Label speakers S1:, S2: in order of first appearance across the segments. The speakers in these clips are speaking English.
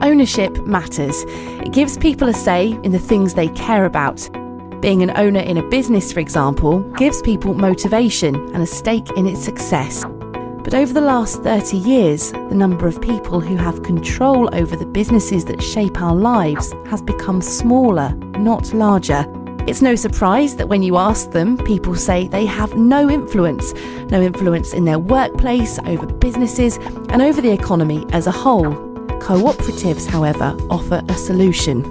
S1: ownership matters. It gives people a say in the things they care about. Being an owner in a business, for example, gives people motivation and a stake in its success. But over the last 30 years, the number of people who have control over the businesses that shape our lives has become smaller, not larger. It's no surprise that when you ask them, people say they have no influence in their workplace, over businesses, and over the economy as a whole. Cooperatives, however, offer a solution.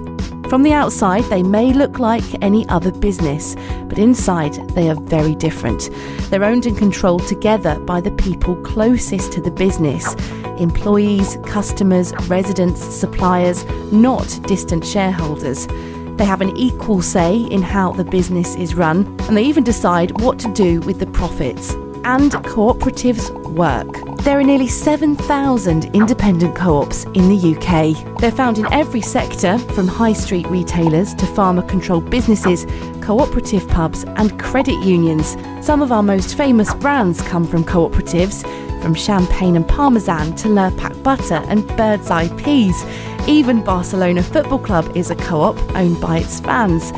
S1: From the outside, they may look like any other business, but inside they are very different. They're owned and controlled together by the people closest to the business: employees, customers, residents, suppliers, not distant shareholders. They have an equal say in how the business is run, and they even decide what to do with the profits. And cooperatives work. There are nearly 7,000 independent co-ops in the UK. They're found in every sector, from high street retailers to farmer-controlled businesses, cooperative pubs and credit unions. Some of our most famous brands come from cooperatives, from champagne and parmesan to Lurpak butter and bird's eye peas. Even Barcelona Football Club is a co-op owned by its fans.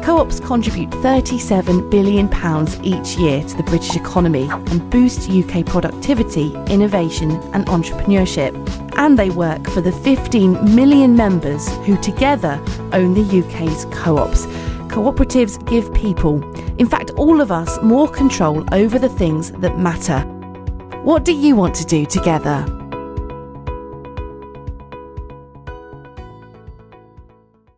S1: Co-ops contribute £37 billion each year to the British economy and boost UK productivity, innovation and entrepreneurship. And they work for the 15 million members who together own the UK's co-ops. Cooperatives give people, in fact all of us, more control over the things that matter. What do you want to do together?